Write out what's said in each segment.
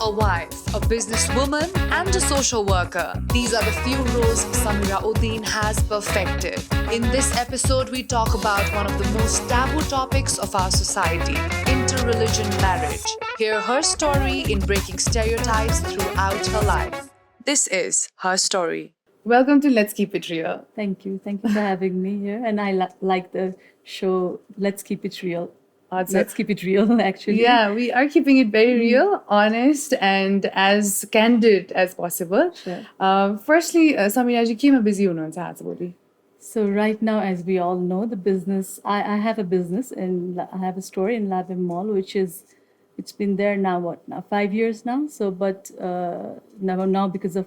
a wife, a businesswoman, and a social worker. These are the few roles Sameera Uddin has perfected. In this episode, we talk about one of the most taboo topics of our society, inter-religion marriage. Hear her story in breaking stereotypes throughout her life. This is her story. Welcome to Let's Keep It Real. Thank you for having me here. And I like the show Let's Keep It Real. Let's keep it real, actually. Yeah, we are keeping it very real, honest, and as candid as possible. Sure. Firstly, Sameera ji, kema busy hunनुहुन्छ आजभोलि? So right now, as we all know, the business, I have a business and I have a store in Lavin Mall, it's been there now, 5 years now. So, but now because of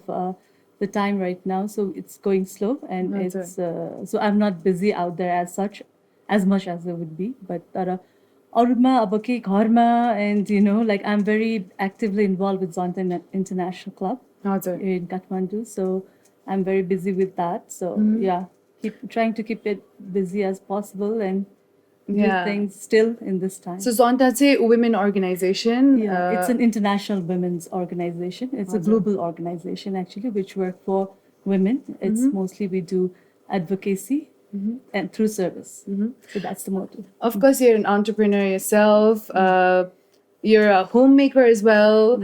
the time right now, so it's going slow and so I'm not busy out there as much as I would be, but Aruma, Abaki, Gharma, and like I'm very actively involved with Zonta International Club in Kathmandu. So I'm very busy with that. So trying to keep it busy as possible and do things still in this time. So Zonta is a women organization. Yeah, it's an international women's organization. It's a global organization actually, which work for women. It's mostly we do advocacy. And through service. So that's the motive. Of course, you're an entrepreneur yourself. You're a homemaker as well.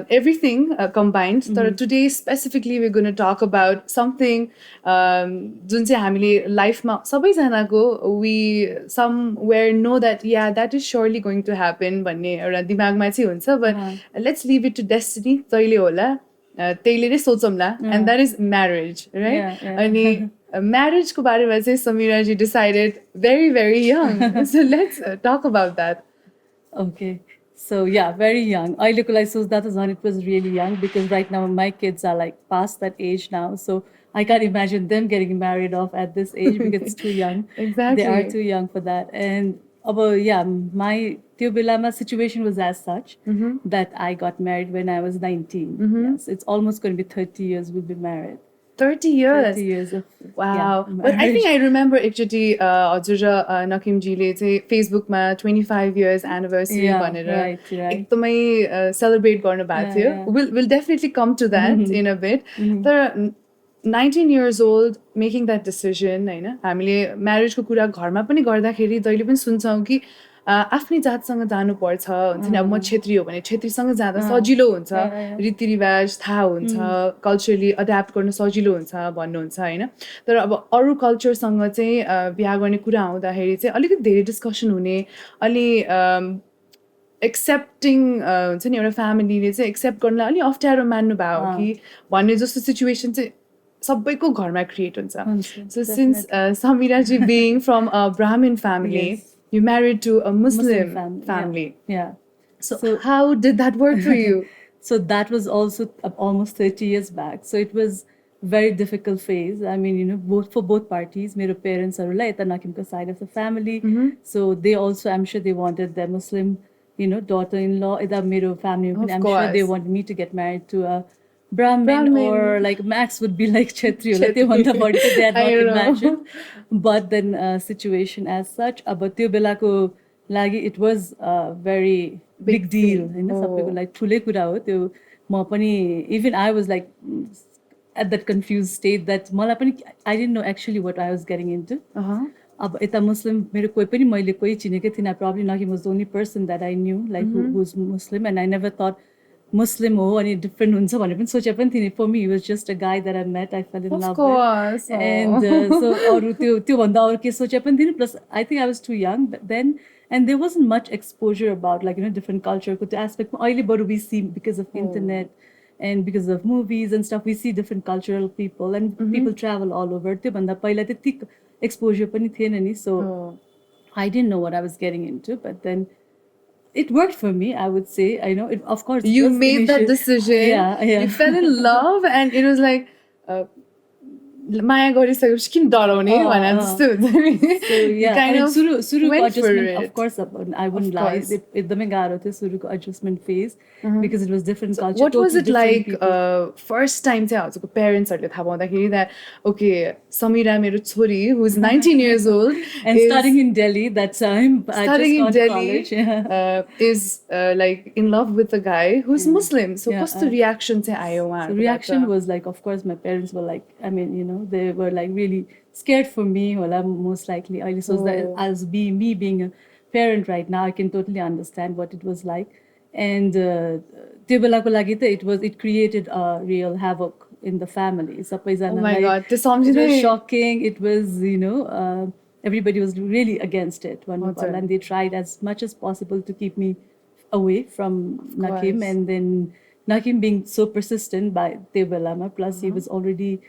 Everything combined. But today, specifically, we're going to talk about something जुन चाहिँ हामीले लाइफमा सबैजनाको we somewhere know that that is surely going to happen भन्ने एउटा दिमागमा चाहिँ हुन्छ. But let's leave it to destiny. जहिले होला त्यहीले नै सोचौँला. And that is marriage, right? अनि marriage ko bare mein Sameera ji decided very, very young. So let's talk about that. Okay. So very young. I look like so that was when it was really young because right now my kids are like past that age now. So I can't imagine them getting married off at this age because it's too young. Exactly. They are too young for that. And my Tiobilama situation was as such that I got married when I was 19. Yes, it's almost going to be 30 years we'll be married. 30 years. 30 years of wow. But I think I remember एकचोटि हजुर र नकिम जीले चाहिँ फेसबुकमा 25 years anniversary भनेर एकदमै celebrate गर्नु भएको थियो. We'll definitely come to that in a bit. तर 19 years old making that decision हैन हामीले म्यारेजको कुरा घरमा पनि गर्दाखेरि जहिले पनि सुन्छौँ कि आफ्नै जातसँग जानुपर्छ हुन्छ नि. अब म क्षेत्री हो भने क्षेत्रीसँग जाँदा सजिलो हुन्छ, रीतिरिवाज थाहा हुन्छ, कल्चरली एड्याप्ट गर्न सजिलो हुन्छ भन्नुहुन्छ हैन. तर अब अरू कल्चरसँग चाहिँ बिहा गर्ने कुरा आउँदाखेरि चाहिँ अलिकति धेरै डिस्कसन हुने, अलि एक्सेप्टिङ हुन्छ नि एउटा फ्यामिलीले चाहिँ एक्सेप्ट गर्नलाई अलि अप्ठ्यारो मान्नु भयो कि भन्ने जस्तो सिचुएसन चाहिँ सबैको घरमा क्रिएट हुन्छ. So since Sameera ji being from a Brahmin family, you married to a Muslim family. Yeah. So how did that work for you? So that was also almost 30 years back. So it was very difficult phase. I mean, for both parties. My parents are like the side of the family. So they also, I'm sure they wanted their Muslim, daughter-in-law. My family. I'm sure they wanted me to get married to a Brahmin or like Max would be like Kshatriya. Like they had not imagined. But then situation as such, but त्यो बेलाको लागि it was a very big deal. सबैको लागि ठुलै कुरा हो त्यो. म पनि even I was like at that confused state that मलाई पनि I didn't know actually what I was getting into. अब यता Muslim मेरो कोही पनि मैले कोही चिनेकै थिइनँ. Probably Nakim was the only person that I knew like who's Muslim, and I never thought Muslim हो अनि different हुन्छ भनेर पनि सोचे पनि थिएँ. For me, he was just a guy that I met. I fell in love with. And so अरू त्यो भन्दा अरू के सोचे पनि थिएँ. Plus, I think I was too young then, and there wasn't much exposure about like different culture को त्यो aspect. अहिले बरु we see because of internet and because of movies and stuff, we see different cultural people and people travel all over. त्यो भन्दा पहिला त्यति exposure पनि थिएन नि. So I didn't know what I was getting into, but then it worked for me, I would say. I know, of course. You made that decision. Yeah. You fell in love, and it was like, माया गरिसकेपछि किन डराउने भने जस्तो हुन्छ नि So yeah, kind of सुरुको went for adjustment, it. of course, I wouldn't lie. एकदमै गाह्रो थियो सुरुको adjustment phase because it was different culture. What was it totally like different people. first time चाहिँ हजुरको प्यारेन्ट्सहरूले थाहा पाउँदाखेरि that okay समीरा मेरो छोरी who is 19 years old And studying in Delhi that time, I studying just in got Delhi college. is like in love with a guy who's Muslim. So कस्तो reaction चाहिँ आयो उहाँहरूको? The reaction was like, of course, my parents were like, I mean, you know, they were like really scared for me, होला, most likely. I just was that as me being a parent right now, I can totally understand what it was like. And त्यो बेलाको लागि त it created a real havoc in the family. Oh my God, it was shocking. It was, you know, everybody was really against it. And they tried as much as possible to keep me away from Nakim. And then Nakim being so persistent by त्यो बेलामा, plus he was already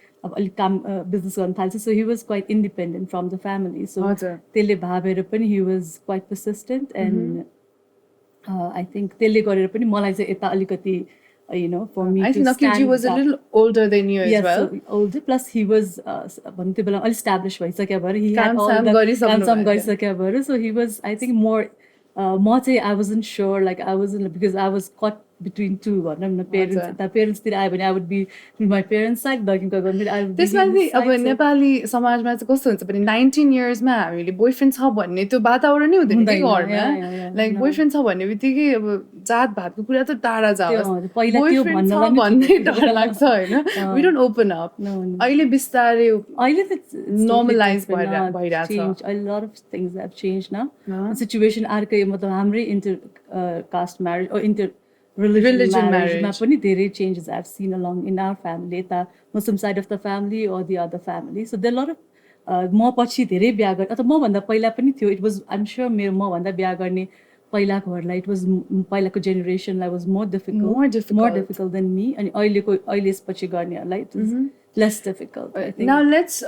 business गर्न थाल्छ, so he was quite independent from the family. So त्यसले भाबेर पनि he was quite persistent. And I think त्यसले गरेर पनि मलाई चाहिँ यता अलिकति, you know, for me I think Nakimji was a little older than you as well. So older, plus he was भन्नु त्यो बेला established भइसक्यो भएर he had all the काम गरिसक्यो भएर, so he was, I think, more म चाहिँ I wasn't sure, like I wasn't, because I was caught between two भनौँ न, पेरेन्ट्सतिर आयो भने I would be with my parents side, नकिमको गर्नु I would be त्यसमा चाहिँ अब नेपाली समाजमा चाहिँ कस्तो हुन्छ भने 19 इयर्समा हामीले बोयफ्रेन्ड छ भन्ने त्यो वातावरण नै हुँदैन कि घरमा, लाइक बोयफ्रेन्ड छ भन्ने बित्तिकै अब जात भातको कुरा त टाढा जाओस्, बोयफ्रेन्ड छ भन्ने डर लाग्छ होइन, we don't open up. अहिले बिस्तारै अहिले त normalize भइरहेछ. A lot of things have changed now. Situation अर्कै, मतलब हाम्रै inter-caste marriage or inter-religion marriage पनि धेरै changes I've seen along in our family, the Muslim side of the family or the other family. So there are a lot of म पछि धेरै बिहा गर्ने, अथवा मभन्दा पहिला पनि थियो. It was, I'm sure मेरो मभन्दा बिहा गर्ने पहिलाकोहरूलाई, it was पहिलाको generation was more difficult than me. अनि अहिले पछि गर्नेहरूलाई it was less difficult, I think. Now let's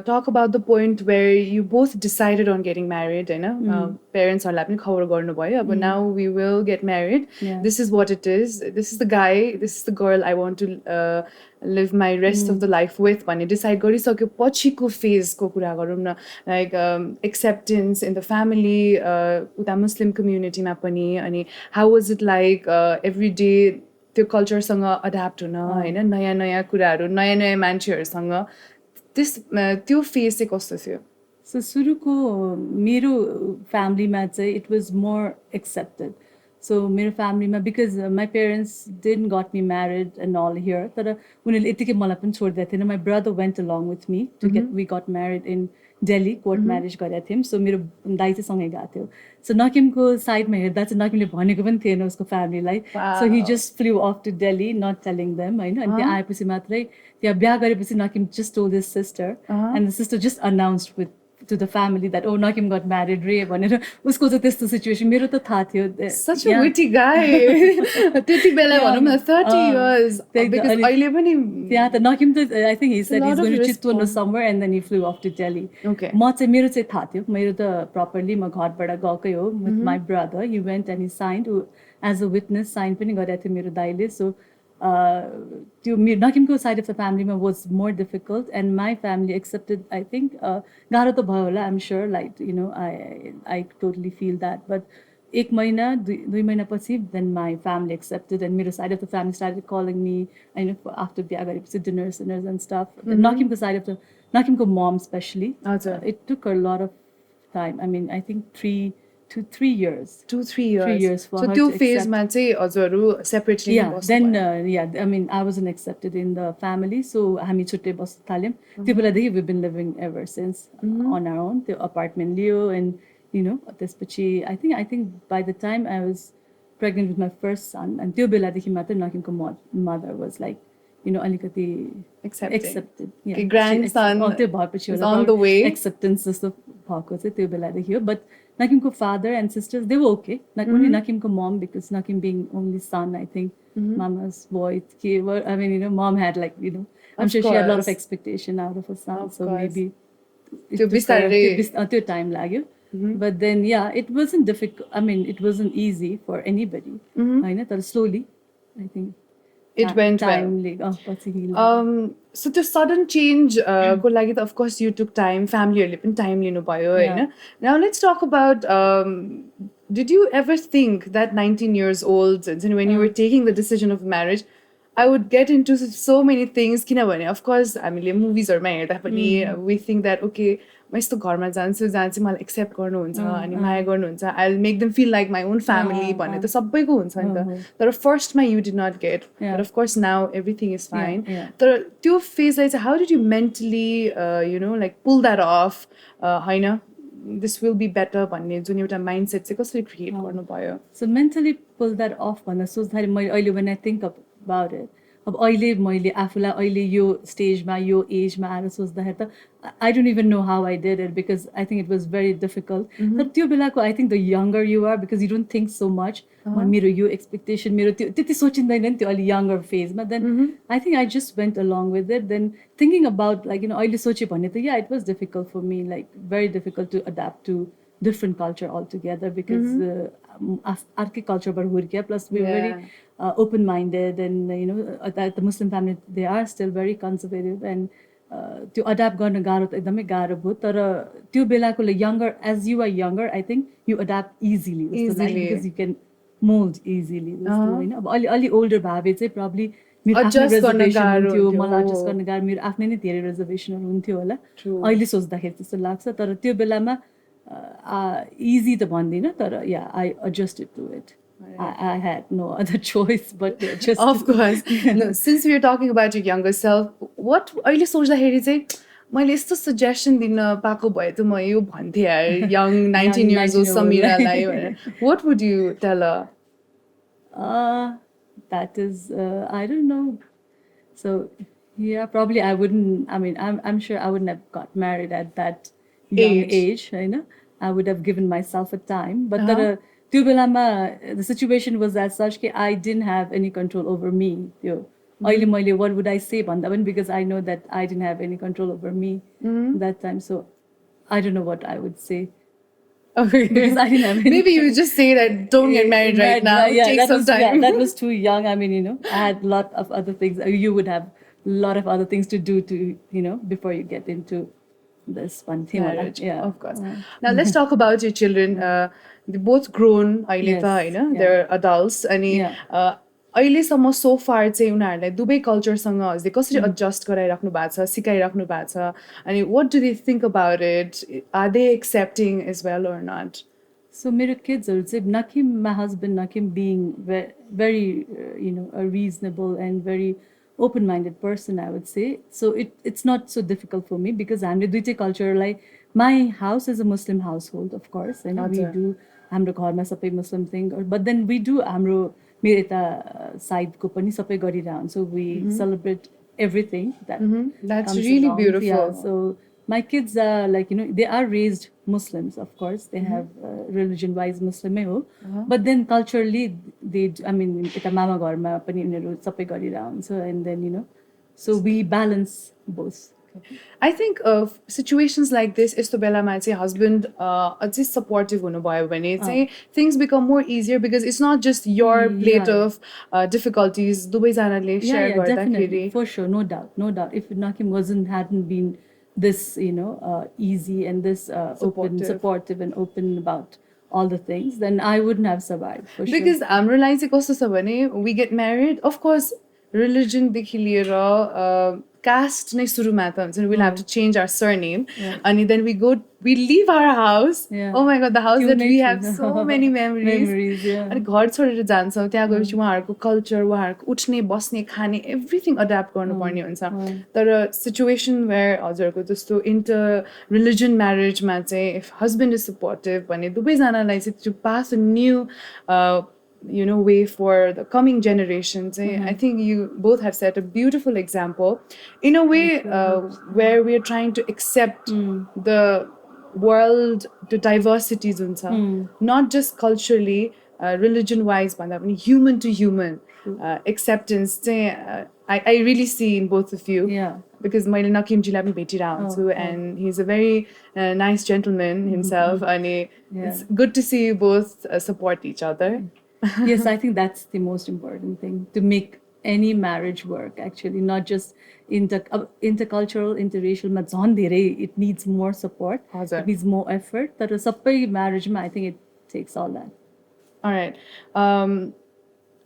talk about the point where you both decided on getting married, you know. Parents are पनि खबर गर्नुभयो, but now we will get married. This is what it is. This is the guy, this is the girl I want to live my rest of the life with. भन्ने decide गरिसक्यो पछिको phase को कुरा गरौँ न, like acceptance in the family, उता Muslim community मा पनि, अनि how was it like every day त्यो कल्चरसँग अड्याप्ट हुन होइन, नयाँ नयाँ कुराहरू, नयाँ नयाँ मान्छेहरूसँग, त्यो फेज चाहिँ कस्तो थियो? सो सुरुको मेरो फ्यामिलीमा चाहिँ it was more accepted. So मेरो फ्यामिलीमा, because my parents didn't got me married and all here, तर उनीहरूले यतिकै मलाई पनि छोडिदिएको थिएन. My brother went along with me to get, we got married in Delhi, court marriage गरेको थियौँ. सो मेरो दाइ चाहिँ सँगै गएको थियो. सो नकिमको साइडमा हेर्दा चाहिँ नकिमले भनेको पनि थिएन उसको फ्यामिलीलाई. So he just flew off to Delhi not telling them होइन. अनि त्यहाँ आएपछि मात्रै, त्यहाँ बिहा गरेपछि Nakim just told his sister, and the sister just announced with to the family that, oh, Nakim got married, रे भनेर. उसको चाहिँ त्यस्तो सिचुएसन, मेरो त थाहा थियो. Such a witty guy. त्यति बेला भनौँ न 30 years. Because अहिले पनि त्यहाँ त नकिम त, I think he said he's going to Chitwan or somewhere and then he flew off to Delhi. Okay. म चाहिँ, मेरो चाहिँ थाहा थियो. मेरो त properly म घरबाट गएकै हो with my brother. He went and he signed as a witness, sign पनि गरेको थियो मेरो दाइले. So त्यो नकिमको साइड अफ द फ्यामिलीमा was more difficult, and my family accepted. I think गाह्रो त भयो होला, I'm sure, like you know, I totally feel that. But 1 महिना 2 महिनापछि then my family accepted, and मेरो side of the family started calling me, होइन, after बिहा गरेपछि डिनर्स एन्ड स्टफ. नकिमको साइड अफ द, नकिमको mom specially, it took a lot of time. I mean, I think 3 years. 3 years. So त्यो फेजमा चाहिँ हजुरहरू सेपरेटली बस्नु? Then yeah, I mean, I wasn't accepted in the family, so हामी छुट्टै बस्न थाल्यौँ. त्यो बेलादेखि we've been living ever since on our own. त्यो apartment Leo, and you know, त्यसपछि I think by the time I was pregnant with my first son, and त्यो बेलादेखि मात्र नकिमको mother was like, you know, अलिकति accepted. Yeah. Grandson त्यो भएपछि is on the way. Acceptance जस्तो भएको चाहिँ त्यो बेलादेखि हो. But Nakimko father and sisters, they were okay. Only Nakimko mom, because Nakim being only son, I think, mama's boy. I mean, you know, mom had like, you know, I'm sure she had a lot of expectation out of her son. So maybe it took time lag. But then, yeah, it wasn't difficult. I mean, it wasn't easy for anybody. But slowly, I think, It went well. So the sudden change, of course, you took time, family time, Now let's talk about, did you ever think that 19 years old, when you were taking the decision of marriage, I would get into so many things. Of course, movies are made, we think that, okay, म यस्तो घरमा जान्छु जहाँ चाहिँ मलाई accept गर्नुहुन्छ अनि माया गर्नुहुन्छ I will make them feel like my own family भन्ने त सबैको हुन्छ नि त तर फर्स्टमा you did not get but of course now everything is fine तर त्यो फेजलाई चाहिँ how did you mentally like pull that off होइन दिस विल बी बेटर भन्ने जुन एउटा माइन्ड सेट चाहिँ कसरी क्रिएट गर्नुभयो so mentally pull that off भनेर सोच्दाखेरि मैले अहिले when I think about it अब अहिले मैले आफूलाई अहिले यो स्टेजमा यो एजमा आएर सोच्दाखेरि त I don't even know how I did it because I think it was very difficult. But त्यो बेलाको I think the younger you are because you don't think so much. मेरो यो expectation मेरो त्यो त्यति सोचिँदैन नि त्यो अलि younger phase मा then I think I just went along with it. Then thinking about like अहिले सोचे भने त yeah it was difficult for me like very difficult to adapt to different culture altogether because अर्कै कल्चरबाट हुर्किया plus we were very open-minded and the Muslim family they are still very conservative and त्यो adapt गर्न गाह्रो त एकदमै गाह्रो भयो तर त्यो बेलाको younger age you are younger I think you adapt easily because you can mould easily होइन अब अलि ओल्डर भए चाहिँ प्रब्ली मेरो आफ्नो रिजर्भेसन हुन्थ्यो मलाई एडजस्ट गर्न गाह्रो मेरो आफ्नै नै धेरै रिजर्भेसनहरू हुन्थ्यो होला अहिले सोच्दाखेरि त्यस्तो लाग्छ तर त्यो बेलामा इजी त भन्दिनँ तर या I adjusted to it I had no other choice but just of course no, since we are talking about your younger self what अहिले सोच्दाखेरि चाहिँ मैले यस्तो सजेसन दिन पाएको भए त म यो भन्थे young 19 years old समीरालाई what would you tell her that is I don't know so yeah probably I wouldn't I mean I'm sure I wouldn't have got married at that young age I would have given myself a time but त्यो बेलामा the situation was as such कि I didn't have any control over me त्यो अहिले मैले what would I say भन्दा पनि because I know that I didn't have any control over me that time so I don't know what I would say because I didn't have any maybe you just say that don't get married right now take some time that was too young I mean I had a lot of other things you would have a lot of other things to do to before you get into this one thing marriage of course now let's talk about your children they're both grown they're adults अनि अहिलेसम्म so far चाहिँ उनीहरूलाई दुवै कल्चरसँग हजुरले कसरी adjust गराइराख्नु भएको छ सिकाइराख्नु भएको छ अनि what do they think about it are they accepting as well or not so मेरो kidsहरू चाहिँ Nakim my husband Nakim being very a reasonable and very open-minded person I would say so it's not so difficult for me because हामीले दुईटै कल्चरलाई my house is a Muslim household of course and we do हाम्रो घरमा सबै मुस्लिम thing but then we do हाम्रो मेरो यता साइडको पनि सबै गरिरह हुन्छ we celebrate everything that's really beautiful so my kids are like they are raised Muslims of course they have religion wise Muslim ho but then culturally they I mean eta mama घरमा पनि उनीहरु सबै गरिरह हुन्छ and then so we balance both I think situations like this यस्तो बेलामा चाहिँ husband अझै supportive हुनुभयो भने चाहिँ things become more easier because it's not just your plate of difficulties दुवैजनाले share गर्दाखेरि for sure no doubt if Nakim hadn't been this easy and this open supportive and open about all the things then I wouldn't have survived for sure because हाम्रो लागि चाहिँ कस्तो छ भने we get married of course religion देखि लिएर caste नै सुरुमा त हुन्छ we'll have to change our surname and then we leave our house oh my god the house that we have so many memories अनि घर छोडेर जान्छौँ त्यहाँ गएपछि उहाँहरूको कल्चर उहाँहरूको उठ्ने बस्ने खाने everything adapt गर्नुपर्ने हुन्छ तर situation where हजुरको जस्तो inter religion marriage मा चाहिँ if husband is supportive भने दुवैजनालाई चाहिँ to pass a new way for the coming generations I think you both have set a beautiful example in a way where we are trying to accept the world the diversities not just culturally religion wise but human to human acceptance I really see in both of you because मैले नकिमजीलाई पनि भेटिरहेको हुन्छु and he's a very nice gentleman himself and it's good to see you both support each other yes I think that's the most important thing to make any marriage work, actually, not just intercultural, interracial, ma झन् धेरै, it needs more support, it needs more effort. तर सबै marriage ma, I think it takes all that. All right.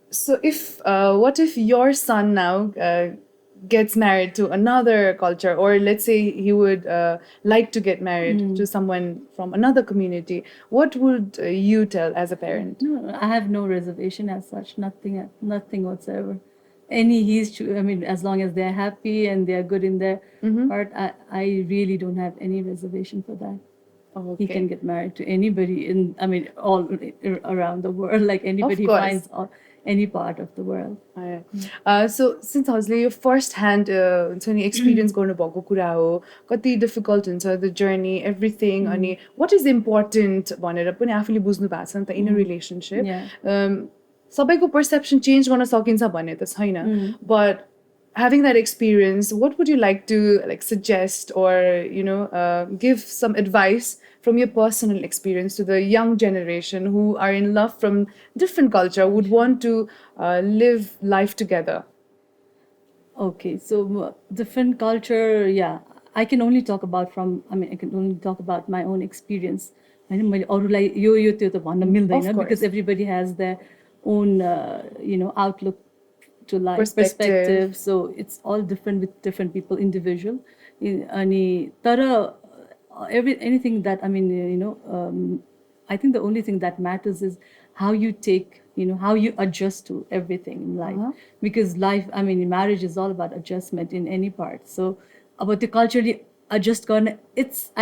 So what if your son now gets married to another culture, or let's say he would like to get married to someone from another community, what would you tell as a parent? No, I have no reservation as such, nothing whatsoever. I mean, as long as they're happy and they're good in their heart, I really don't have any reservation for that. Okay. He can get married to anybody all around the world, like anybody finds any part of the world. So since हजुरले यो first hand हुन्छ नि experience गर्नुभएको कुरा हो, कति difficult हुन्छ the journey everything, अनि what is important भनेर पनि आफूले बुझ्नु भएको छ नि त इन अ रिलेसनसिप. सबैको पर्सेप्सन चेन्ज गर्न सकिन्छ भन्ने त छैन, but having that experience, what would you like to suggest or give some advice from your personal experience to the young generation who are in love from different culture, would want to live life together? Okay, so different culture, yeah, I can only talk about my own experience. Because everybody has their own outlook to life, perspective. So it's all different with different people, individual. Anything that I think the only thing that matters is how you take, how you adjust to everything in life. Because life, marriage is all about adjustment in any part. So about the culturally adjust, I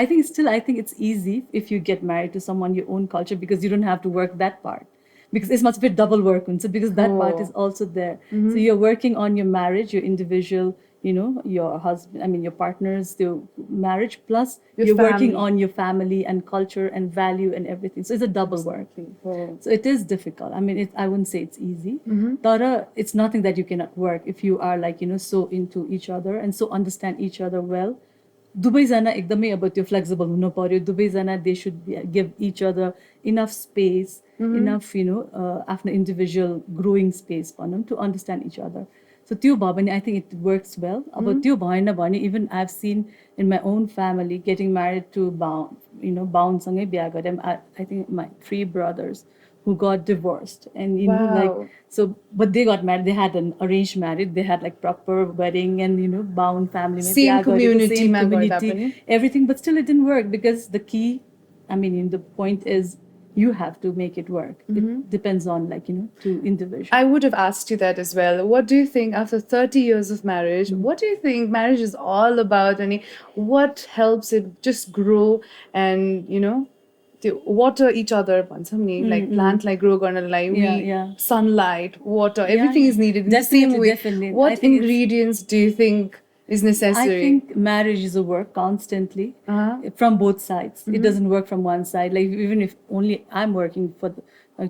think it's easy if you get married to someone your own culture, because you don't have to work that part. Because it's much bit double work, because that part is also there. So you're working on your marriage, your individual, your husband, your partner's your marriage, plus you're working on your family and culture and value and everything. So it's a double work. So it is difficult. I wouldn't say it's easy. But it's nothing that you cannot work if you are so into each other and so understand each other well. दुवैजना एकदमै अब त्यो flexible हुनु पर्यो, दुवैजना they should give each other enough space, enough आफ्नो individual growing space भनौँ to understand each other. So त्यो भयो भने I think it works well. अब त्यो भएन भने even I've seen in my own family getting married to बाहुनसँगै बिहा गरे. I think my 3 brothers who got divorced, and but they got married, they had an arranged marriage, they had proper wedding and bound family, same community, everything, but still it didn't work, because the key, the point is you have to make it work. It depends on to individual. I would have asked you that as well. What do you think after 30 years of marriage, what do you think marriage is all about, and what helps it just grow and to water each other, plant grow sunlight, water, everything is needed in the same way. Definitely. What ingredients do you think is necessary? I think marriage is a work constantly from both sides. It doesn't work from one side. Even if only I'm working for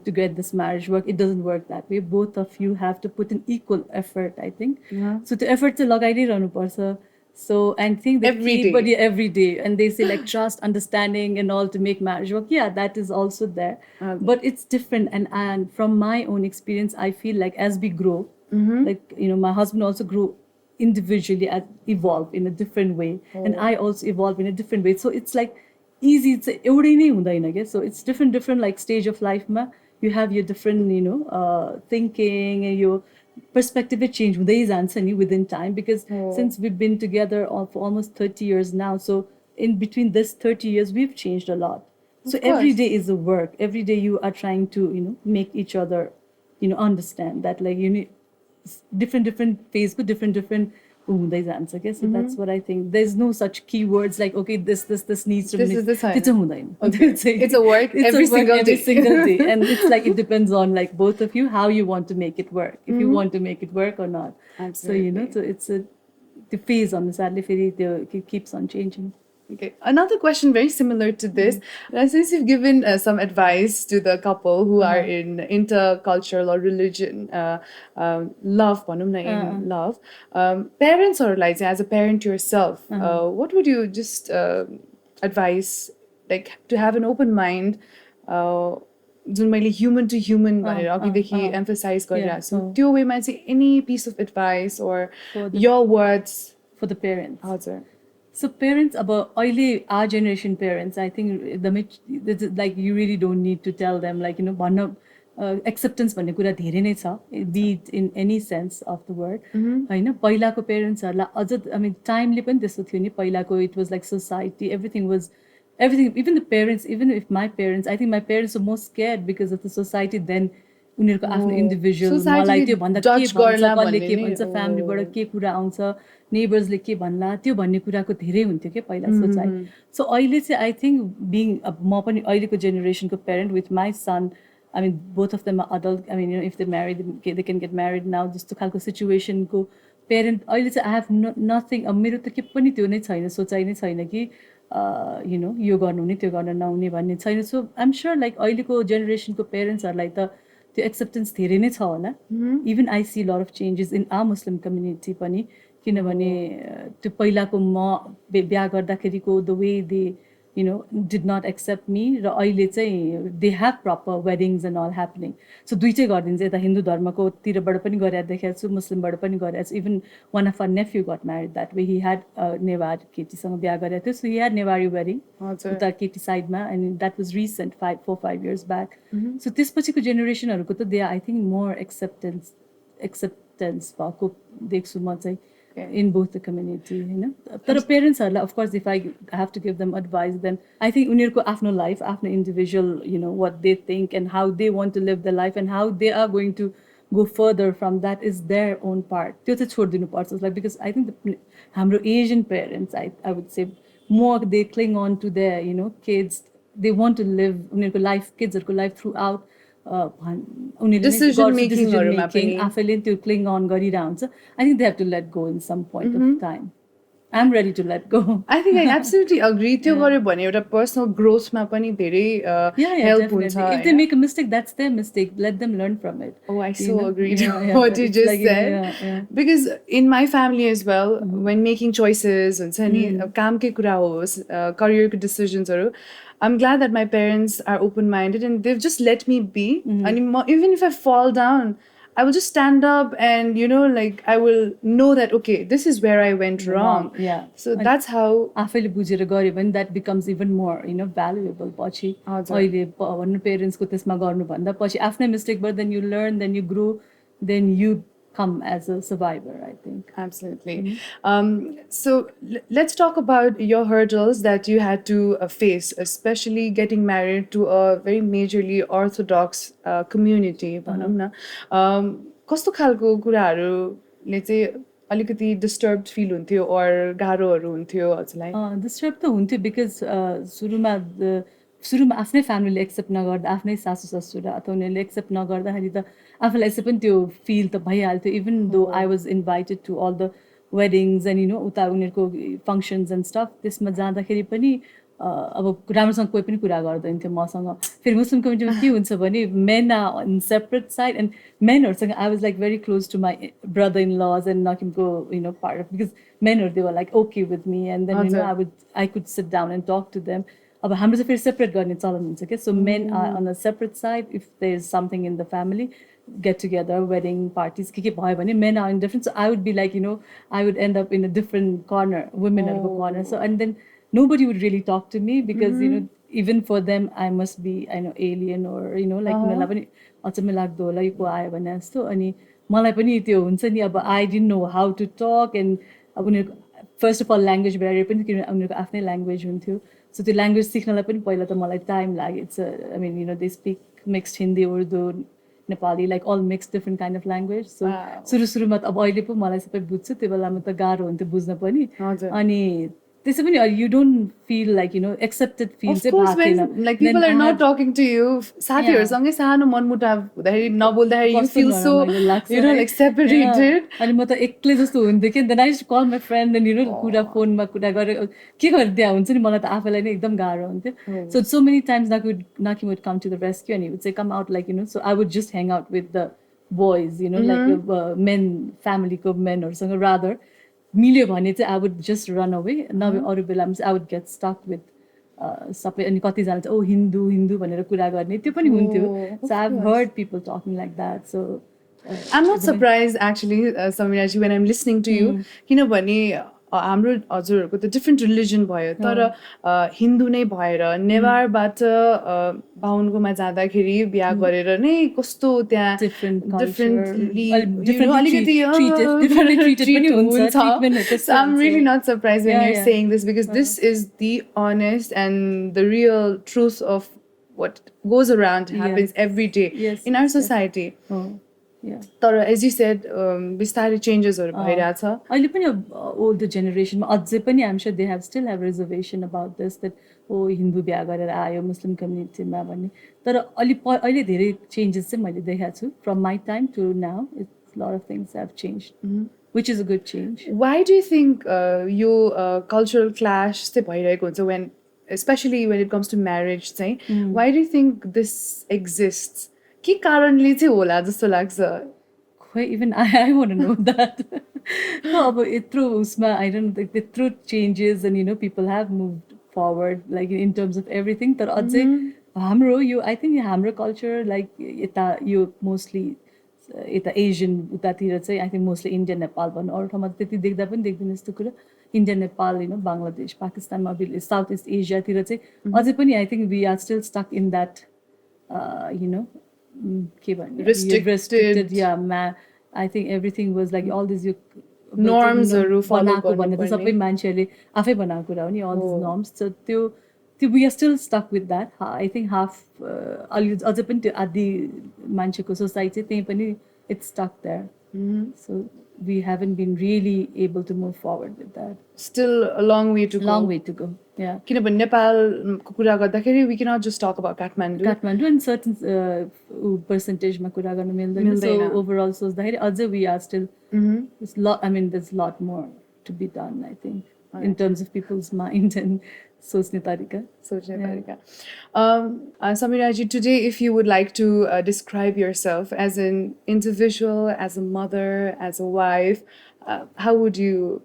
to get this marriage work, it doesn't work that way. Both of you have to put an equal effort, I think. So the effort to लगाइरहनु पर्छ. So I think that every day, and they say trust, understanding, and all to make marriage work. Yeah, that is also there, but it's different. And from my own experience, I feel as we grow, my husband also grew individually, evolve in a different way, and I also evolve in a different way. So it's easy. It's एउटै नै हुँदैन के. So it's different stage of life ma. You have your different thinking and your perspective change within time, because since we've been together for almost 30 years now, so in between this 30 years we've changed a lot. So every day is a work. Every day you are trying to make each other understand that different phase with different answer. So that's what I think. There's no such keywords okay, this needs to be. It's a work every single day. And it's it depends on both of you how you want to make it work. If you want to make it work or not. Absolutely. So it's the phase on the sadly it keeps on changing. Okay. Another question very similar to this. Since you've given some advice to the couple who are in intercultural or religion, love, love, parents or as a parent yourself, what would you just advise, to have an open mind, जुन मैले human to human भनेर अघिदेखि emphasise गरिरहेको छु त्यो वेमा चाहिँ any piece of advice or your words for the parents हजुर So parents, about early our generation parents, I think like you really don't need to tell them like acceptance भन्ने कुरा धेरै नै छ, be it in any sense of the word. हैन पहिलाको पेरेन्ट्सहरुलाई अझ I mean टाइमले पनि त्यस्तो थियो नि पहिलाको it was like society everything even the parents even if my parents I think my parents were more scared because of the society then उनीहरुको आफ्नो इन्डिभिजुअल मलाई त्यो भन्दा के भन्छ कसले के भन्छ फ्यामिलीबाट के कुरा आउँछ नेबर्सले के भन्ला त्यो भन्ने कुराको धेरै हुन्थ्यो के पहिला सोचाइ सो अहिले चाहिँ आई थिंक बीइङ म पनि अहिलेको जेनेरेसनको parent with my son I mean both of them are adult I mean if they're married they can get married now जस्तो खालको सिचुएसनको पेरेन्ट अहिले चाहिँ आई हेभ नथिङ मेरो त के पनि त्यो नै छैन सोचाइ नै छैन कि यो गर्नुहुने त्यो गर्न नहुने भन्ने छैन सो आई एम श्योर लाइक अहिलेको जेनेरेसनको पेरेन्ट्सहरूलाई त त्यो एक्सेप्टेन्स धेरै नै छ होला even I see lot of changes in our Muslim community पनि किनभने त्यो पहिलाको म बिहा गर्दाखेरिको the way they did not accept me र अहिले चाहिँ they have proper weddings and all happening so दुईटै गरिदिन्छ यता हिन्दू धर्मको तिरबाट पनि गरेर देखाएको छु मुस्लिमबाट पनि गरेको छु even one of our nephew got married that way he had Newar केटीसँग बिहा गरेको थियो so he had Newari wedding उता केटी साइडमा and that was recent 4-5 years back so त्यसपछिको जेनेरेसनहरुको त दे आई थिंक मोर एक्सेप्टेन्स भएको देख्छु म चाहिँ in both the community तर पेरेन्ट्सहरुलाई of course if I have to give them advice then I think उनीहरुको आफ्नो लाइफ आफ्नो individual what they think and how they want to live their life and how they are going to go further from that is their own part त्यो चाहिँ छोड्दिनु पर्छ like because I think हाम्रो Asian parents I would say more they cling on to their kids they want to live उनीहरुको life किड्सहरुको life throughout decision making आफैले त्यो cling अन गरिरह हुन्छ I think they have to let go in some point of time I'm ready to let go I think I absolutely agree त्यो गर्यो भने एउटा personal ग्रोथमा पनि धेरै हेल्प हुन्छ if they make a mistake that's their mistake let them learn from it oh I so agree what you just said because in my family as well when making choices हुन्छ नि कामकै कुरा होस् करियरको डिसिजन्सहरु I'm glad that my parents are open-minded and they've just let me be. And even if I fall down, I will just stand up and, like I will know that, okay, this is where I went wrong. Yeah. So that's how... आफैले बुझेर गरे भने that becomes even more, valuable. पछि अहिले भन्नु पेरेन्ट्सको त्यसमा गर्नु भन्दा पछि आफ्नै मिस्टेकबाट then you learn, then you grow, then you come as a survivor, I think. Absolutely. So let's talk about your hurdles that you had to face, especially getting married to a very majorly orthodox community. कस्तो खालको कुराहरुले चाहिँ अलिकति disturbed fill हुन्थ्यो or गाह्रोहरु हुन्थ्यो हजुरलाई disturb त हुन्थ्यो because सुरुमा आफ्नै फ्यामिलीले एक्सेप्ट नगर्दा आफ्नै सासू ससुरा अथवा उनीहरूले एक्सेप्ट नगर्दाखेरि त आफूलाई यसै पनि त्यो फिल त भइहाल्थ्यो even though I was invited to all the weddings and उता उनीहरूको फङ्सन्स एन्ड स्टफ त्यसमा जाँदाखेरि पनि अब राम्रोसँग कोही पनि कुरा गर्दैन थियो मसँग फेरि मुस्लिम कम्युनिटीमा के हुन्छ भने men in separate side and मेनहरूसँग I was like very close to my brother in law and नकिमको पार्ट अफ बिकज मेनहरू they were like okay with me and then I could sit down and talk to them अब हाम्रो चाहिँ फेरि separate गर्ने चलन हुन्छ क्या so men on a separate side if there is something in the family get together wedding parties के भयो भने men are in different so I would be like I would end up in a different corner women are in a corner so and then nobody would really talk to me because even for them I must be alien or like उनीहरुलाई पनि अचम्म लाग्दो होला यो को आयो भने जस्तो अनि मलाई पनि त्यो हुन्छ नि अब I didn't know how to talk and अब उनीहरुको first of all language barrier पनि किन उनीहरुको आफ्नै ल्याङ्ग्वेज हुन्थ्यो so त्यो ल्याङ्ग्वेज सिक्नलाई पनि पहिला त मलाई टाइम लाग्यो it's I mean they speak mixed Hindi Urdu Nepali like all mixed different kind of language so सुरुमा त अब अहिले पो मलाई सबै बुझ्छु त्यो बेलामा त गाह्रो हुन्थ्यो बुझ्न पनि अनि त्यसै पनि you don't feel like accepted feel of course when like people are not talking to you साथीहरुसँगै सानो मनमुटाव हुँदाखेरि नबोल्दाखेरि you feel so like separated अनि म त एक्लै जस्तो हुन्थ्यो के then I used to call my friend and कुरा फोनमा कुरा गरे के गर्दै हुन्छ नि मलाई त आफैलाई नै एकदम गाह्रो हुन्थ्यो so many times Nakim would come to the rescue and he would say come out like so I would just hang out with the boys like men family को menहरुसँग rather मिल्यो भने चाहिँ I would just run away नभए अरू बेलामा चाहिँ I would get stuck with सबै अनि कतिजना चाहिँ हिन्दू हिन्दू भनेर कुरा गर्ने त्यो पनि हुन्थ्यो so I've heard people talking like that so I'm not surprised actually Sameera ji when I'm listening to you किनभने हाम्रो हजुरहरूको त डिफ्रेन्ट रिलिजन भयो तर हिन्दू नै भएर नेवारबाट बाहुनकोमा जाँदाखेरि बिहा गरेर नै कस्तो त्यहाँ So I'm really not surprised when you're saying this because this is the honest and the real truth of what goes around happens every day in our society. तर as you said बिस्तारै चेन्जेसहरु भइरहेछ अहिले पनि older generation अझै पनि I'm sure they still have reservation about this that Hindu बिहा गरेर आयो मुस्लिम कम्युनिटीमा भन्ने तर अहिले धेरै चेन्जेस चाहिँ मैले देखेको छु from my time to now it's a lot of things have changed which is a good change. Why do you think yo cultural clash चाहिँ भइरहेको हुन्छ when especially when it comes to marriage चाहिँ why do you think this exists के कारणले चाहिँ होला जस्तो लाग्छ खोइ even I want to know that अब यत्रो उसमा I don't think यत्रो changes and people have moved forward like in terms of everything तर अझै हाम्रो यो I think हाम्रो culture like यता यो mostly यता Asian उतातिर चाहिँ I think mostly India Nepal भन्नु अरू ठाउँमा त्यति देख्दा पनि देख्दैन यस्तो कुरा India Nepal Bangladesh Pakistan South East Asia तिर चाहिँ अझै पनि I think we are still stuck in that restricted I think everything was like all these norms बनाएको भन्ने त सबै मान्छेहरूले आफै बनाएको कुरा हो नि all these norms so त्यो we are still stuck with that I think half अझै पनि त्यो आदि मान्छेको सोसाइटी त्यही पनि it's stuck there so we haven't been really able to move forward with that still a long way to go yeah किनभने नेपालको कुरा गर्दाखेरि we cannot just talk about Kathmandu and certain percentage मा कुरा गर्न मिल्दैन so overall सोच्दाखेरि अझै we are still there's a lot more to be done I think in terms of people's mind and सोच्ने तरिका Sameera ji today if you would like to describe yourself as an individual as a mother as a wife how would you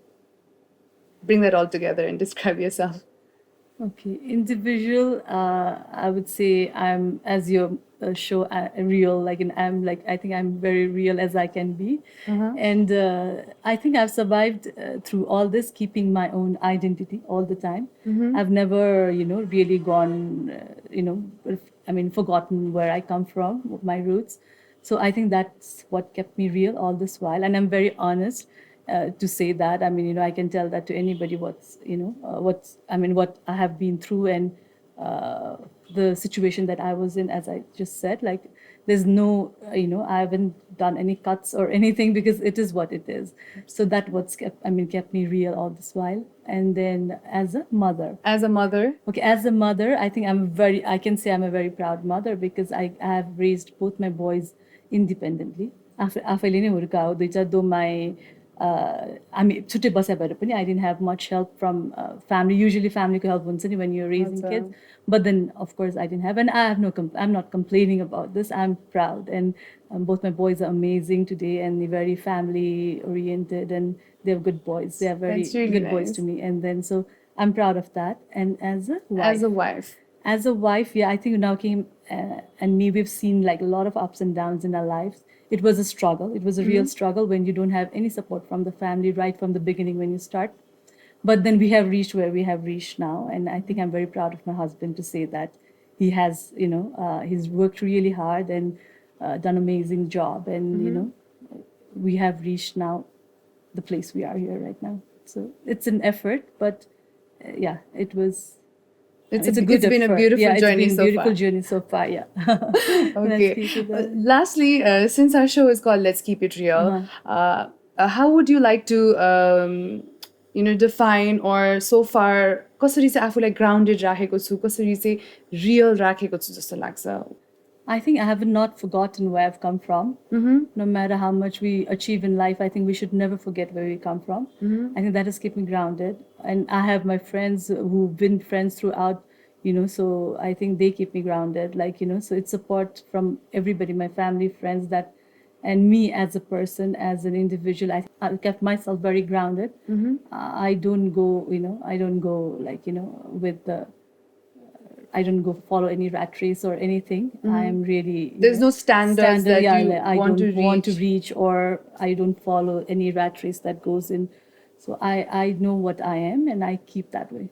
bring that all together and describe yourself Okay, individual I would say I'm as your show real like I think I'm very real as I can be and I think I've survived through all this keeping my own identity all the time I've never really gone forgotten where I come from my roots so I think that's what kept me real all this while and I'm very honest to say that I can tell that to anybody what I have been through and the situation that I was in as I just said like there's no I haven't done any cuts or anything because it is what it is so that what's kept me real all this while and then as a mother okay as a mother I think I can say I'm a very proud mother because I have raised both my boys independently आफैले नै हुर्काउ दुईटा दो my छुट्टै बसे भएर पनि I didn't have much help from family usually family को help हुन्छ नि when you're raising kids but then of course I didn't have and I'm not complaining about this I'm proud and both my boys are amazing today and they're very family oriented and they're good boys they are very really good boys to me and then so I'm proud of that and as a wife yeah I think now came and me we've seen like a lot of ups and downs in our lives it was a struggle it was a real struggle when you don't have any support from the family right from the beginning when you start but then we have reached where we have reached now and I think I'm very proud of my husband to say that he has he's worked really hard and done an amazing job and we have reached now the place we are here right now so it's an effort but yeah it was it's been a beautiful journey so far. Beautiful journey so far, yeah. Okay. Lastly, since our show is called Let's Keep It Real, how would you like to, define or so far, कसरी चाहिँ आफूलाई grounded राखेको छु, कसरी चाहिँ real राखेको छु जस्तो लाग्छ? I think I have not forgotten where I've come from. No matter how much we achieve in life, I think we should never forget where we come from. I think that has kept me grounded. And I have my friends who've been friends throughout, so I think they keep me grounded. Like, so it's support from everybody, my family, friends, and me as a person, as an individual. I kept myself very grounded. I don't go, with the I don't go follow any rat race or anything. I'm really there's no standards that you I want don't to want to reach. reach, or I don't follow any rat race that goes in. So I know what I am, and I keep that way.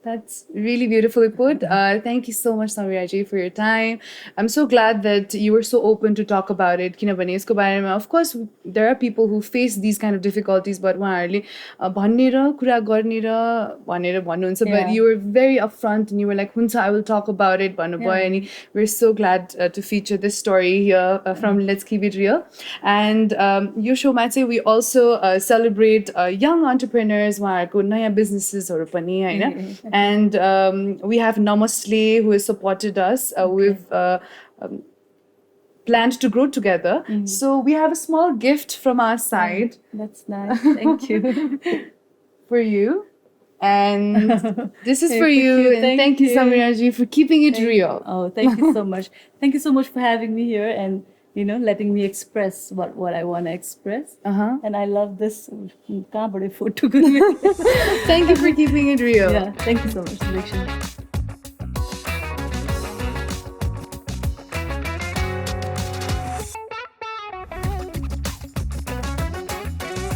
That's really beautifully put. Thank you so much, Sameera ji, for your time. I'm so glad that you were so open to talk about it. किनभने यसको बारेमा, of course, there are people who face these kind of difficulties, but उहाँहरूले भन्ने र कुरा गर्ने र भनेर भन्नुहुन्छ, but you were very upfront and you were like, हुन्छ, I will talk about it भन्नुभयो, अनि we're so glad to feature this story here from Let's Keep It Real. And यो showमा चाहिँ we also celebrate young entrepreneurs, उहाँहरूको नयाँ businessesहरू पनि, हैन? And we have Namasley, who has supported us. We've planned to grow together. So we have a small gift from our side. That's nice. Thank you. For you. And this is for you. And thank you, Sameera ji, for keeping it real. Oh, thank you so much. Thank you so much for having me here and letting me express what I want to express. And I love this. Thank you for keeping it real. Yeah, thank you so much, Subeksha.